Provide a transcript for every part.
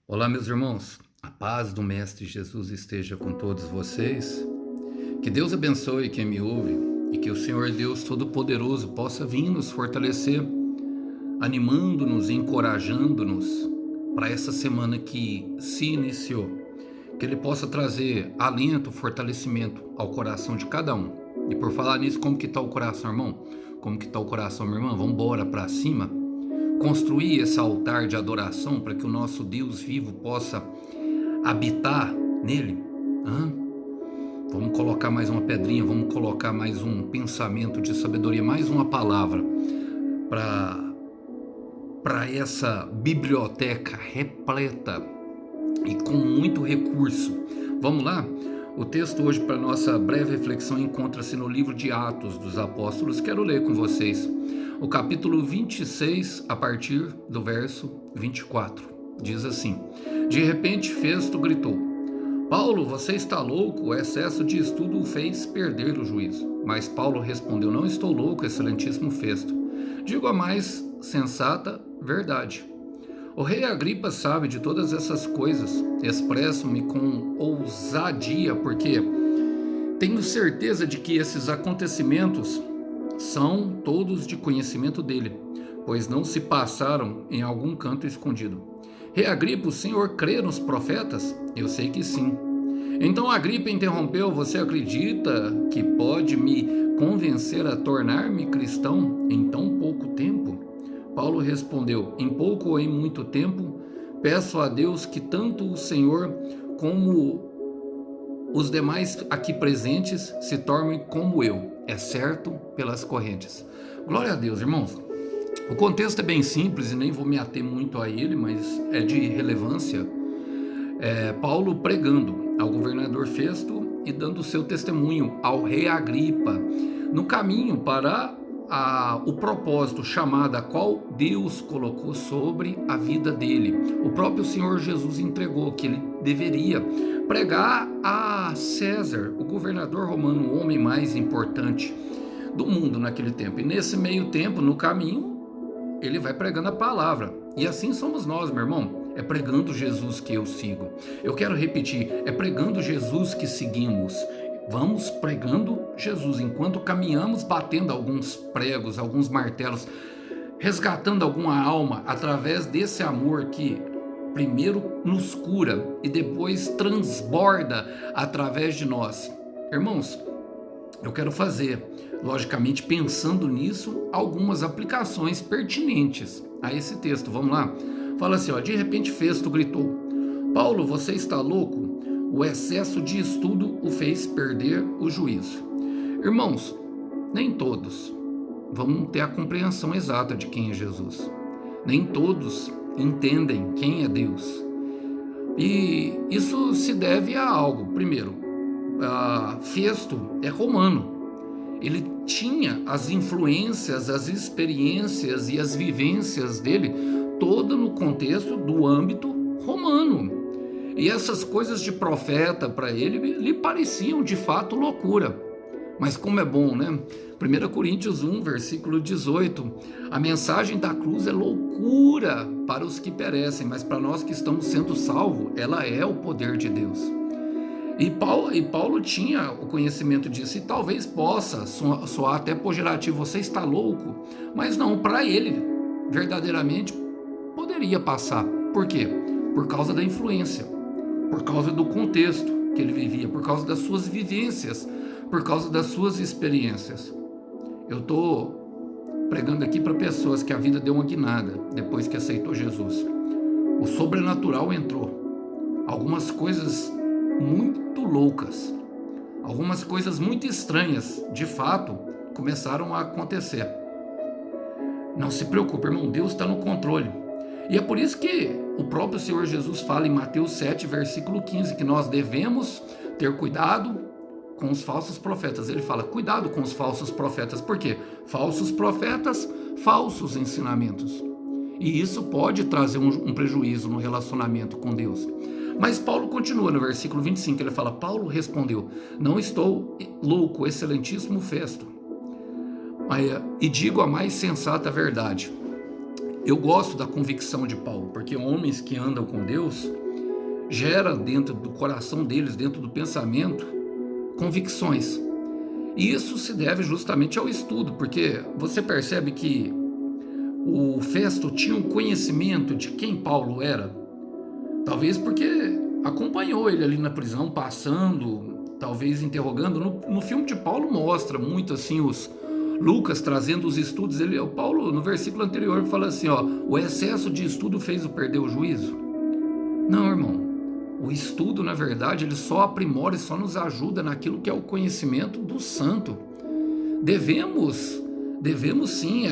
Olá, meus irmãos. A paz do Mestre Jesus esteja com todos vocês. Que Deus abençoe quem me ouve e que o Senhor Deus Todo-Poderoso possa vir nos fortalecer, animando-nos, encorajando-nos para essa semana que se iniciou. Que Ele possa trazer alento, fortalecimento ao coração de cada um. E por falar nisso, como que está o coração, irmão? Como que está o coração, minha irmã? Vamos embora para cima? Construir esse altar de adoração para que o nosso Deus vivo possa habitar nele. Hã? Vamos colocar mais uma pedrinha, vamos colocar mais um pensamento de sabedoria, mais uma palavra para essa biblioteca repleta e com muito recurso. Vamos lá? O texto hoje para nossa breve reflexão encontra-se no livro de Atos dos Apóstolos. Quero ler com vocês o capítulo 26, a partir do verso 24. Diz assim: De repente Festo gritou: Paulo, você está louco? O excesso de estudo o fez perder o juízo. Mas Paulo respondeu: Não estou louco, excelentíssimo Festo. Digo a mais sensata verdade. O rei Agripa sabe de todas essas coisas. Expresso-me com ousadia, porque tenho certeza de que esses acontecimentos são todos de conhecimento dele, pois não se passaram em algum canto escondido. Rei Agripa, o senhor crê nos profetas? Eu sei que sim. Então Agripa interrompeu: Você acredita que pode me convencer a tornar-me cristão em tão pouco tempo? Paulo respondeu: Em pouco ou em muito tempo, peço a Deus que tanto o Senhor como os demais aqui presentes se tornem como eu, exceto pelas correntes. Glória a Deus, irmãos. O contexto é bem simples e nem vou me ater muito a ele, mas é de relevância. Paulo pregando ao governador Festo e dando seu testemunho ao rei Agripa no caminho para o propósito chamado a qual Deus colocou sobre a vida dele. O próprio Senhor Jesus entregou que ele deveria pregar a César, o governador romano, o homem mais importante do mundo naquele tempo. E nesse meio tempo, no caminho, ele vai pregando a palavra. E assim somos nós, meu irmão. É pregando Jesus que eu sigo. Eu quero repetir, é pregando Jesus que seguimos. Vamos pregando Jesus, enquanto caminhamos, batendo alguns pregos, alguns martelos, resgatando alguma alma através desse amor que primeiro nos cura e depois transborda através de nós. Irmãos, eu quero fazer, logicamente pensando nisso, algumas aplicações pertinentes a esse texto. Vamos lá? Fala assim, de repente Festo gritou: Paulo, você está louco? O excesso de estudo o fez perder o juízo. Irmãos, nem todos vão ter a compreensão exata de quem é Jesus. Nem todos entendem quem é Deus. E isso se deve a algo. Primeiro, Festo é romano. Ele tinha as influências, as experiências e as vivências dele toda no contexto do âmbito romano. E essas coisas de profeta para ele lhe pareciam de fato loucura. Mas como é bom, né? 1 Coríntios 1, versículo 18. A mensagem da cruz é loucura para os que perecem, mas para nós que estamos sendo salvos, ela é o poder de Deus. E Paulo tinha o conhecimento disso, e talvez possa soar até pejorativo: você está louco? Mas não, para ele, verdadeiramente, poderia passar. Por quê? Por causa da influência, por causa do contexto que ele vivia, por causa das suas vivências, por causa das suas experiências. Eu estou pregando aqui para pessoas que a vida deu uma guinada depois que aceitou Jesus. O sobrenatural entrou. Algumas coisas muito loucas, algumas coisas muito estranhas, de fato, começaram a acontecer. Não se preocupe, irmão, Deus está no controle. E é por isso que o próprio Senhor Jesus fala em Mateus 7, versículo 15, que nós devemos ter cuidado com os falsos profetas. Ele fala: cuidado com os falsos profetas. Por quê? Falsos profetas, falsos ensinamentos. E isso pode trazer um prejuízo no relacionamento com Deus. Mas Paulo continua no versículo 25, ele fala: Paulo respondeu: Não estou louco, excelentíssimo Festo, e digo a mais sensata verdade. Eu gosto da convicção de Paulo, porque homens que andam com Deus gera dentro do coração deles, dentro do pensamento, convicções. E isso se deve justamente ao estudo, porque você percebe que o Festo tinha um conhecimento de quem Paulo era, talvez porque acompanhou ele ali na prisão, passando, talvez interrogando. No filme de Paulo mostra muito assim os Lucas trazendo os estudos. O Paulo, no versículo anterior, fala assim, ó, o excesso de estudo fez o perder o juízo. Não, irmão. O estudo, na verdade, ele só aprimora e só nos ajuda naquilo que é o conhecimento do santo. Devemos sim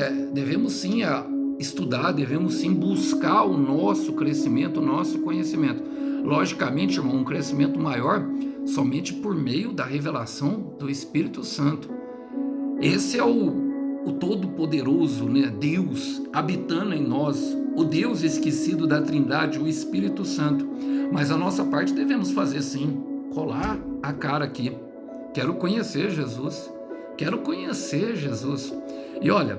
estudar, devemos sim buscar o nosso crescimento, o nosso conhecimento. Logicamente, irmão, um crescimento maior somente por meio da revelação do Espírito Santo. Esse é o Todo-Poderoso, né? Deus habitando em nós, o Deus esquecido da Trindade, o Espírito Santo. Mas a nossa parte devemos fazer sim, colar a cara aqui. Quero conhecer Jesus. Quero conhecer Jesus. E olha,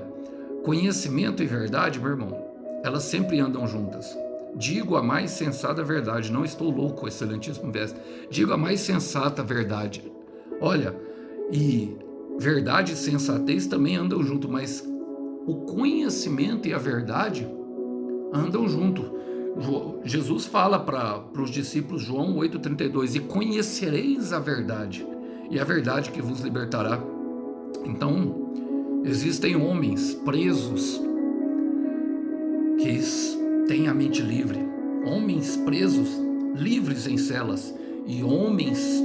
conhecimento e verdade, meu irmão, elas sempre andam juntas. Digo a mais sensata verdade, não estou louco, excelentíssimo mestre. Digo a mais sensata verdade. Olha, e verdade e sensatez também andam junto, mas o conhecimento e a verdade andam junto. Jesus fala para os discípulos, João 8,32, e conhecereis a verdade, e a verdade que vos libertará. Então, existem homens presos que têm a mente livre, homens presos, livres em celas, e homens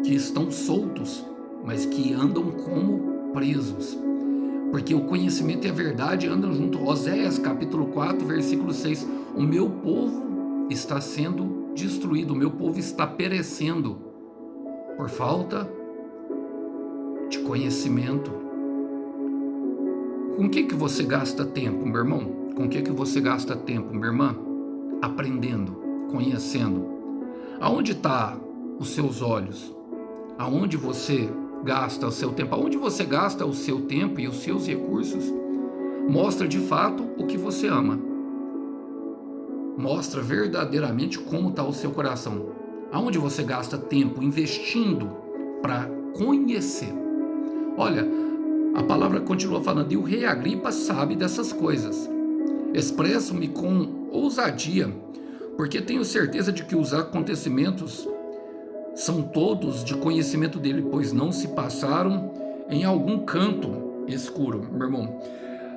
que estão soltos, mas que andam como presos, porque o conhecimento e a verdade andam junto. Oséias capítulo 4, versículo 6, o meu povo está sendo destruído, o meu povo está perecendo por falta de conhecimento. Com que você gasta tempo, meu irmão? Com que você gasta tempo, minha irmã? Aprendendo, conhecendo. Aonde está os seus olhos? Aonde você gasta o seu tempo? Aonde você gasta o seu tempo e os seus recursos? Mostra de fato o que você ama. Mostra verdadeiramente como está o seu coração. Aonde você gasta tempo investindo para conhecer? Olha, a palavra continua falando, e o rei Agripa sabe dessas coisas. Expresso-me com ousadia, porque tenho certeza de que os acontecimentos são todos de conhecimento dele, pois não se passaram em algum canto escuro, meu irmão.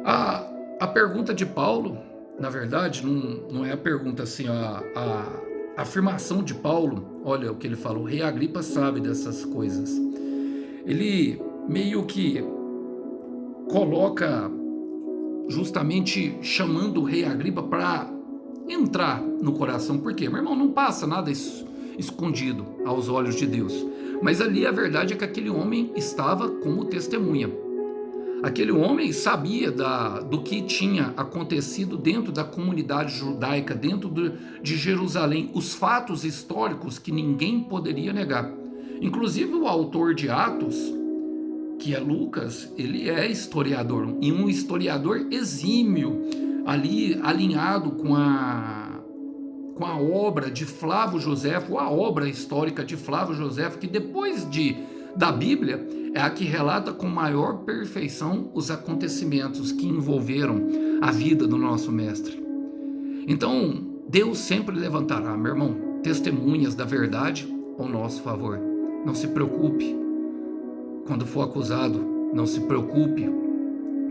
A pergunta de Paulo, na verdade, não é a pergunta assim, a afirmação de Paulo, olha o que ele fala, o rei Agripa sabe dessas coisas. Ele meio que coloca justamente chamando o rei Agripa para entrar no coração. Por quê? Meu irmão, não passa nada escondido aos olhos de Deus. Mas ali a verdade é que aquele homem estava como testemunha. Aquele homem sabia do que tinha acontecido dentro da comunidade judaica, dentro de Jerusalém, os fatos históricos que ninguém poderia negar. Inclusive o autor de Atos, que é Lucas, ele é historiador, e um historiador exímio, ali alinhado com a obra de Flávio Joséfo, a obra histórica de Flávio Joséfo, que depois da Bíblia é a que relata com maior perfeição os acontecimentos que envolveram a vida do nosso mestre. Então, Deus sempre levantará, meu irmão, testemunhas da verdade ao nosso favor. Não se preocupe quando for acusado, não se preocupe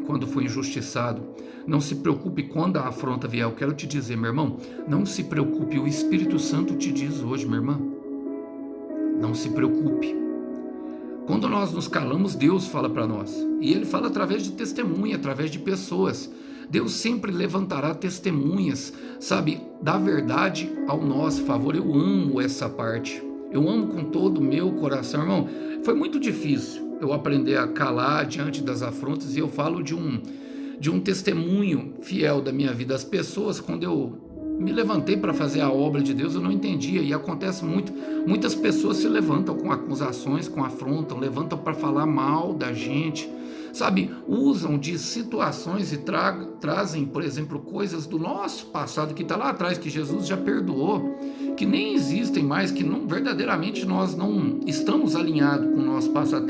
quando for injustiçado, não se preocupe quando a afronta vier. Eu quero te dizer, meu irmão, não se preocupe, o Espírito Santo te diz hoje, minha irmã, não se preocupe. Quando nós nos calamos, Deus fala para nós, e Ele fala através de testemunha, através de pessoas. Deus sempre levantará testemunhas, sabe, da verdade ao nosso favor. Eu amo essa parte, eu amo com todo o meu coração, irmão. Foi muito difícil eu aprender a calar diante das afrontas, e eu falo de um testemunho fiel da minha vida. As pessoas, quando eu me levantei para fazer a obra de Deus, eu não entendia, e acontece muito, muitas pessoas se levantam com acusações, com afrontam, levantam para falar mal da gente, sabe, usam de situações e trazem, por exemplo, coisas do nosso passado que está lá atrás, que Jesus já perdoou, que nem existem mais, que não, verdadeiramente nós não estamos alinhados com o nosso passado.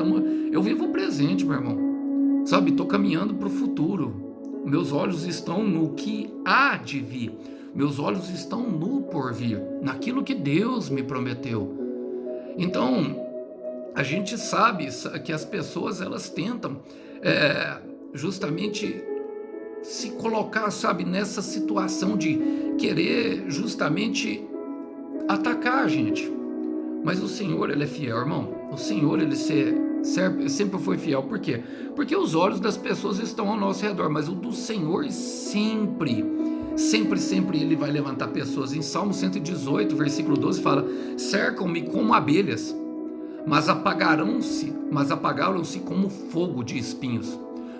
Eu vivo o presente, meu irmão, sabe, estou caminhando para o futuro. Meus olhos estão no que há de vir, meus olhos estão no porvir, naquilo que Deus me prometeu. Então, a gente sabe que as pessoas, elas tentam justamente se colocar, sabe, nessa situação de querer justamente atacar a gente. Mas o Senhor, Ele é fiel, irmão. O Senhor, Ele sempre foi fiel. Por quê? Porque os olhos das pessoas estão ao nosso redor, mas o do Senhor sempre Ele vai levantar pessoas. Em Salmo 118, versículo 12, fala: cercam-me como abelhas, mas apagaram-se como fogo de espinhos,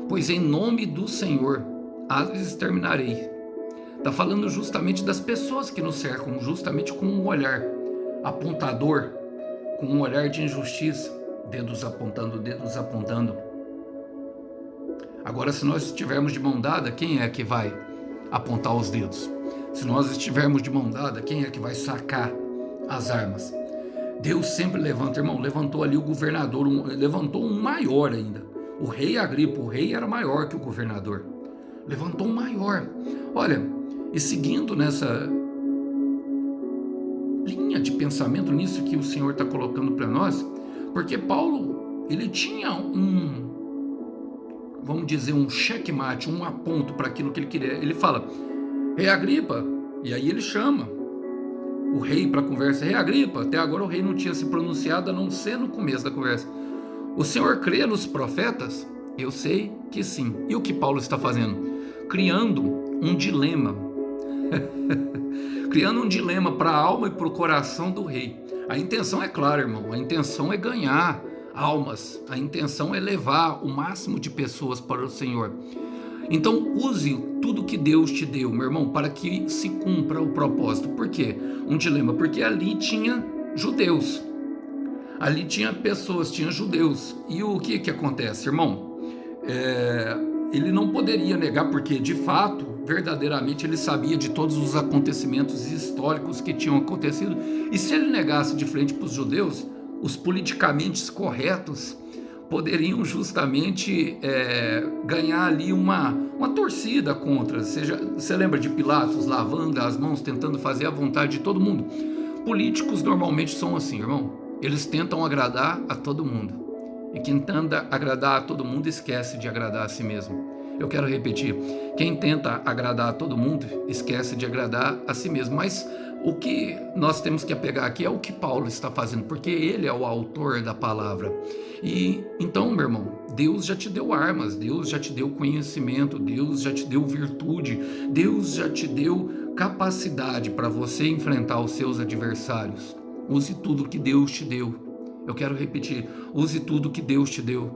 pois em nome do Senhor as exterminarei. Está falando justamente das pessoas que nos cercam, justamente com um olhar apontador, com um olhar de injustiça, dedos apontando. Agora, se nós estivermos de mão dada, quem é que vai apontar os dedos? Se nós estivermos de mão dada, quem é que vai sacar as armas? Deus sempre levanta, irmão. Levantou ali o governador, levantou um maior ainda. O rei Agripa, o rei era maior que o governador. Levantou um maior. Olha, e seguindo nessa linha de pensamento, nisso que o Senhor está colocando para nós, porque Paulo, ele tinha vamos dizer, um checkmate, um aponto para aquilo que ele queria. Ele fala: rei Agripa, e aí ele chama o rei para a conversa. Rei Agripa, até agora o rei não tinha se pronunciado, a não ser no começo da conversa. O senhor crê nos profetas? Eu sei que sim. E o que Paulo está fazendo? Criando um dilema. Criando um dilema para a alma e para o coração do rei. A intenção é clara, irmão. A intenção é ganhar almas. A intenção é levar o máximo de pessoas para o Senhor. Então use tudo que Deus te deu, meu irmão, para que se cumpra o propósito. Por quê? Um dilema, porque ali tinha judeus, ali tinha pessoas, tinha judeus. E o que acontece, irmão? Ele não poderia negar, porque de fato, verdadeiramente, ele sabia de todos os acontecimentos históricos que tinham acontecido. E se ele negasse de frente para os judeus, os politicamente corretos poderiam justamente ganhar ali uma torcida contra. Você lembra de Pilatos lavando as mãos, tentando fazer a vontade de todo mundo? Políticos normalmente são assim, irmão. Eles tentam agradar a todo mundo. E quem tenta agradar a todo mundo esquece de agradar a si mesmo. Eu quero repetir: quem tenta agradar a todo mundo esquece de agradar a si mesmo. Mas o que nós temos que apegar aqui é o que Paulo está fazendo, porque ele é o autor da palavra. E então, meu irmão, Deus já te deu armas, Deus já te deu conhecimento, Deus já te deu virtude, Deus já te deu capacidade para você enfrentar os seus adversários. Use tudo que Deus te deu. Eu quero repetir: use tudo que Deus te deu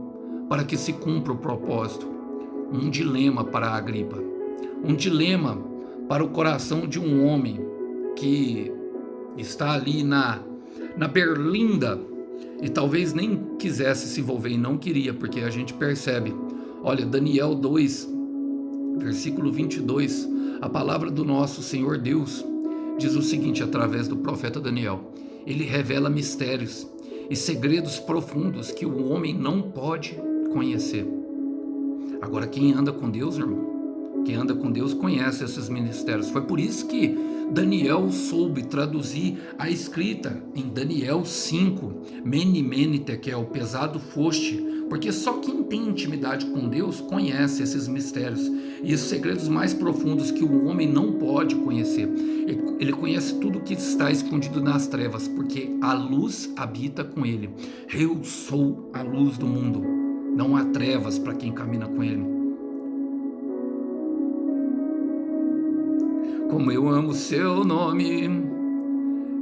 para que se cumpra o propósito. Um dilema para Agripa, um dilema para o coração de um homem que está ali na berlinda e talvez nem quisesse se envolver, e não queria, porque a gente percebe. Olha, Daniel 2, versículo 22, a palavra do nosso Senhor Deus diz o seguinte, através do profeta Daniel: ele revela mistérios e segredos profundos que o homem não pode conhecer. Agora, quem anda com Deus, irmão, quem anda com Deus conhece esses mistérios. Foi por isso que Daniel soube traduzir a escrita em Daniel 5, Mene, Mene, Tekel, pesado foste, porque só quem tem intimidade com Deus conhece esses mistérios e os segredos mais profundos que o homem não pode conhecer. Ele conhece tudo que está escondido nas trevas, porque a luz habita com ele. Eu sou a luz do mundo. Não há trevas para quem caminha com ele. Como eu amo seu nome,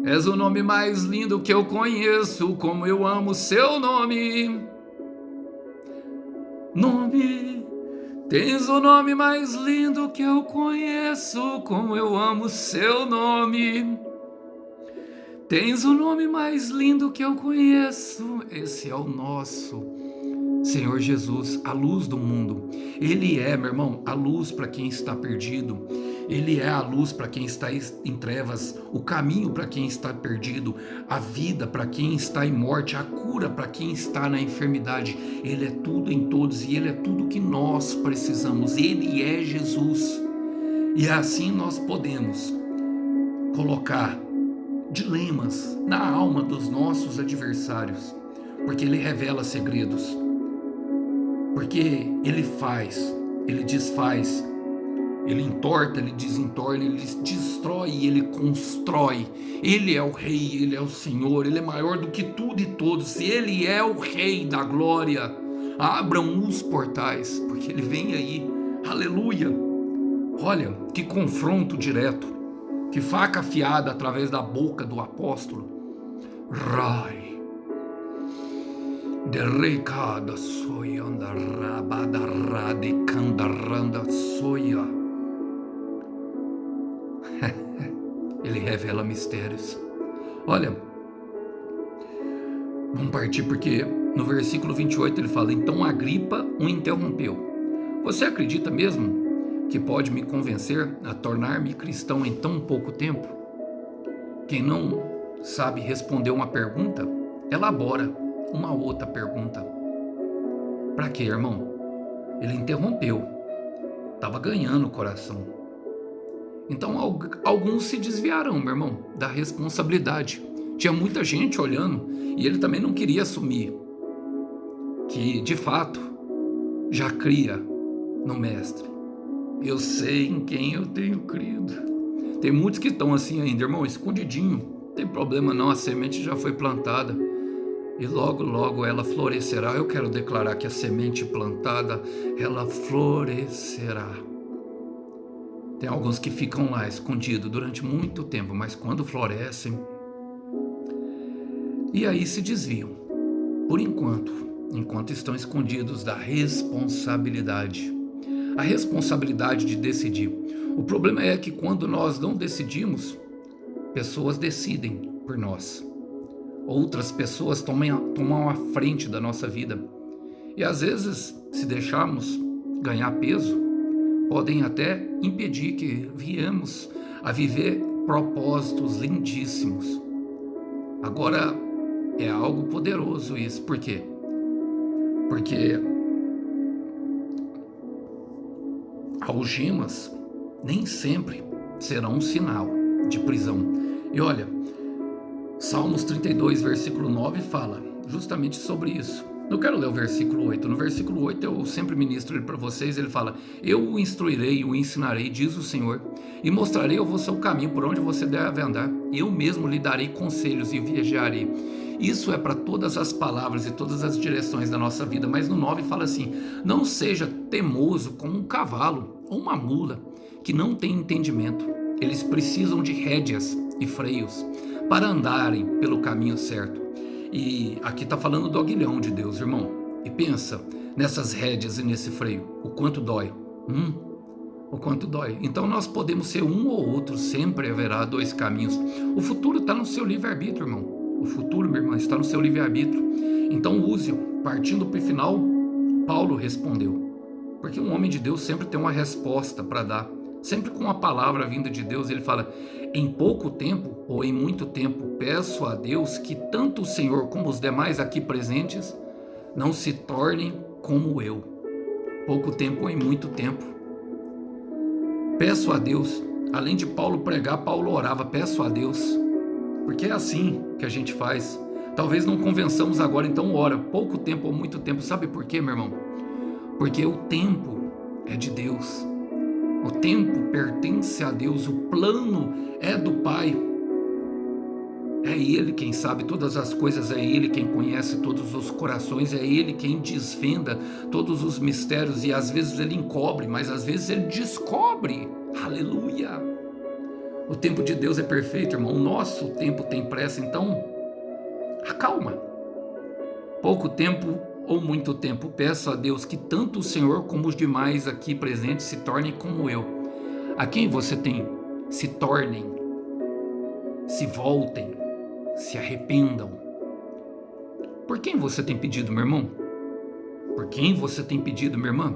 és o nome mais lindo que eu conheço. Como eu amo seu nome, tens o nome mais lindo que eu conheço. Como eu amo seu nome, tens o nome mais lindo que eu conheço. Esse é o nosso Senhor Jesus, a luz do mundo. Ele é, meu irmão, a luz para quem está perdido. Ele é a luz para quem está em trevas, o caminho para quem está perdido, a vida para quem está em morte, a cura para quem está na enfermidade. Ele é tudo em todos e Ele é tudo que nós precisamos. Ele é Jesus. E assim nós podemos colocar dilemas na alma dos nossos adversários, porque Ele revela segredos, porque Ele faz, Ele desfaz, Ele entorta, Ele desentorna, Ele destrói e Ele constrói. Ele é o Rei, Ele é o Senhor, Ele é maior do que tudo e todos, Ele é o Rei da glória. Abram os portais, porque Ele vem aí, aleluia. Olha, que confronto direto, que faca afiada através da boca do apóstolo. Rai. De recada soia anda rabada rade candaranda soia. Ele revela mistérios. Olha, vamos partir porque no versículo 28 ele fala: então Agripa o interrompeu. Você acredita mesmo que pode me convencer a tornar-me cristão em tão pouco tempo? Quem não sabe responder uma pergunta, elabora uma outra pergunta. Para quê, irmão? Ele interrompeu. Estava ganhando o coração. Então alguns se desviaram, meu irmão, da responsabilidade. Tinha muita gente olhando e ele também não queria assumir que, de fato, já cria no Mestre. Eu sei em quem eu tenho crido. Tem muitos que estão assim ainda, irmão, escondidinho. Não tem problema não, a semente já foi plantada e logo, logo ela florescerá. Eu quero declarar que a semente plantada, ela florescerá. Tem alguns que ficam lá escondidos durante muito tempo, mas quando florescem, e aí se desviam, por enquanto estão escondidos da responsabilidade. A responsabilidade de decidir. O problema é que quando nós não decidimos, pessoas decidem por nós. Outras pessoas tomam a frente da nossa vida. E às vezes, se deixarmos ganhar peso, podem até impedir que viemos a viver propósitos lindíssimos. Agora, é algo poderoso isso. Por quê? Porque algemas nem sempre serão um sinal de prisão. E olha, Salmos 32, versículo 9 fala justamente sobre isso. Eu quero ler o versículo 8. No versículo 8 eu sempre ministro ele para vocês. Ele fala: eu o instruirei, o ensinarei, diz o Senhor, e mostrarei a você o caminho por onde você deve andar. Eu mesmo lhe darei conselhos e vigiarei. Isso é para todas as palavras e todas as direções da nossa vida. Mas no 9 fala assim: não seja teimoso como um cavalo ou uma mula que não tem entendimento. Eles precisam de rédeas e freios para andarem pelo caminho certo. E aqui está falando do aguilhão de Deus, irmão. E pensa nessas rédeas e nesse freio, o quanto dói. O quanto dói. Então nós podemos ser um ou outro, sempre haverá dois caminhos. O futuro está no seu livre-arbítrio, irmão. O futuro, meu irmão, está no seu livre-arbítrio. Então use-o. Partindo para o final, Paulo respondeu. Porque um homem de Deus sempre tem uma resposta para dar. Sempre com uma palavra vinda de Deus, ele fala: em pouco tempo ou em muito tempo, peço a Deus que tanto o Senhor como os demais aqui presentes não se tornem como eu. Pouco tempo ou em muito tempo. Peço a Deus. Além de Paulo pregar, Paulo orava: peço a Deus. Porque é assim que a gente faz. Talvez não convençamos agora, então ora. Pouco tempo ou muito tempo. Sabe por quê, meu irmão? Porque o tempo é de Deus. O tempo pertence a Deus, o plano é do Pai. É Ele quem sabe todas as coisas, é Ele quem conhece todos os corações, é Ele quem desvenda todos os mistérios, e às vezes Ele encobre, mas às vezes Ele descobre. Aleluia! O tempo de Deus é perfeito, irmão. O nosso tempo tem pressa, então acalma. Pouco tempo ou muito tempo, peço a Deus que tanto o Senhor como os demais aqui presentes se tornem como eu. A quem você tem? Se tornem, se voltem, se arrependam. Por quem você tem pedido, meu irmão? Por quem você tem pedido, minha irmã?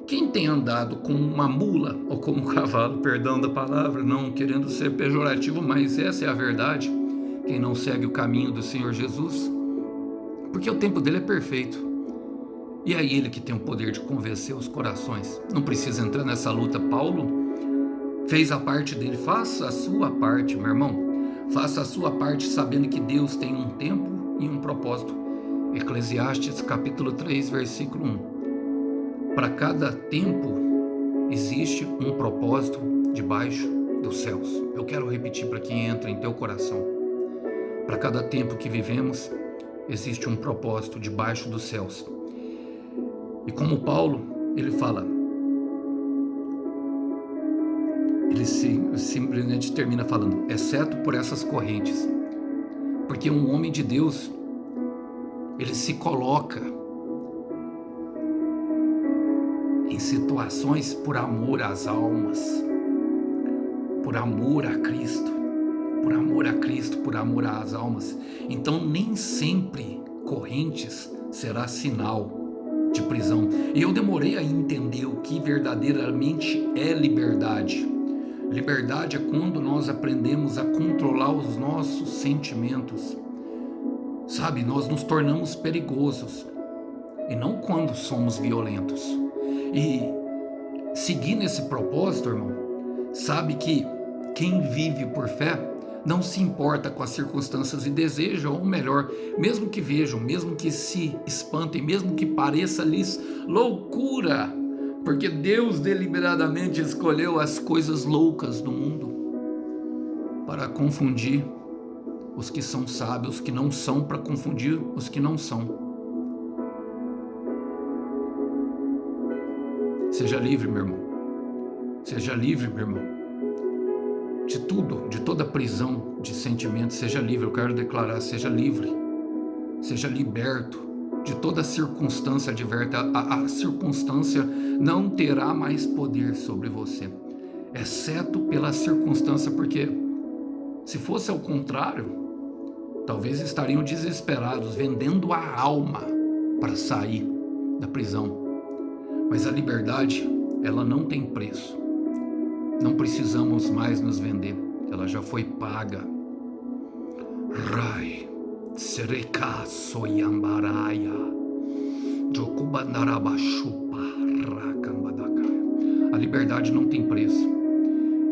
Quem tem andado como uma mula ou como um cavalo, perdão da palavra, não querendo ser pejorativo, mas essa é a verdade. Quem não segue o caminho do Senhor Jesus, porque o tempo dele é perfeito. E é ele que tem o poder de convencer os corações. Não precisa entrar nessa luta. Paulo fez a parte dele. Faça a sua parte, meu irmão. Faça a sua parte sabendo que Deus tem um tempo e um propósito. Eclesiastes capítulo 3, versículo 1. Para cada tempo existe um propósito debaixo dos céus. Eu quero repetir para que entre em teu coração. Para cada tempo que vivemos, existe um propósito debaixo dos céus. E como Paulo, ele fala, ele simplesmente termina falando, exceto por essas correntes. Porque um homem de Deus, ele se coloca em situações por amor às almas, por amor a Cristo, por amor a Cristo, por amor às almas. Então nem sempre correntes será sinal de prisão. E eu demorei a entender o que verdadeiramente é liberdade. Liberdade é quando nós aprendemos a controlar os nossos sentimentos. Sabe, nós nos tornamos perigosos. E não quando somos violentos. E seguir nesse propósito, irmão, sabe que quem vive por fé não se importa com as circunstâncias e deseja, ou melhor, mesmo que vejam, mesmo que se espantem, mesmo que pareça-lhes loucura, porque Deus deliberadamente escolheu as coisas loucas do mundo para confundir os que são sábios, os que não são, para confundir os que não são. Seja livre, meu irmão. Seja livre, meu irmão. De tudo, de toda prisão de sentimentos, seja livre. Eu quero declarar, seja livre. Seja liberto de toda circunstância adversa. A circunstância não terá mais poder sobre você, exceto pela circunstância, porque se fosse ao contrário, talvez estariam desesperados, vendendo a alma para sair da prisão. Mas a liberdade, ela não tem preço. Não precisamos mais nos vender. Ela já foi paga. Rai, sereka soyambaraia, jokubandarabashupa, rakambadaka. A liberdade não tem preço.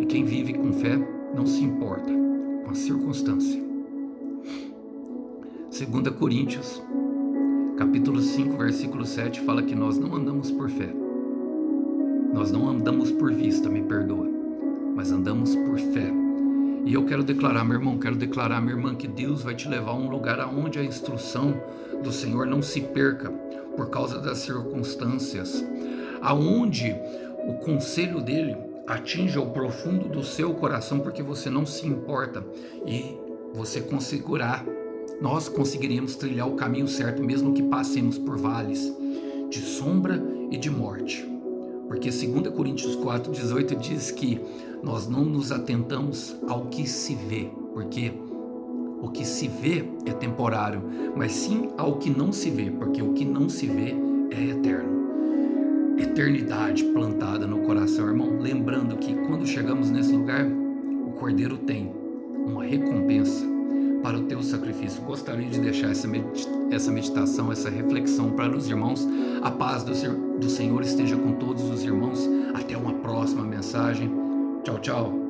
E quem vive com fé não se importa com a circunstância. 2 Coríntios, capítulo 5, versículo 7, fala que nós não andamos por fé. Nós não andamos por vista, me perdoa, mas andamos por fé. E eu quero declarar, meu irmão, quero declarar, minha irmã, que Deus vai te levar a um lugar onde a instrução do Senhor não se perca por causa das circunstâncias, aonde o conselho dele atinja o profundo do seu coração, porque você não se importa e você conseguirá, nós conseguiremos trilhar o caminho certo, mesmo que passemos por vales de sombra e de morte. Porque 2 Coríntios 4,18 diz que nós não nos atentamos ao que se vê, porque o que se vê é temporário, mas sim ao que não se vê, porque o que não se vê é eterno. Eternidade plantada no coração, irmão. Lembrando que quando chegamos nesse lugar, o Cordeiro tem uma recompensa para o teu sacrifício. Gostaria de deixar essa meditação, essa reflexão para os irmãos. A paz do Senhor esteja com todos os irmãos. Até uma próxima mensagem. Tchau, tchau.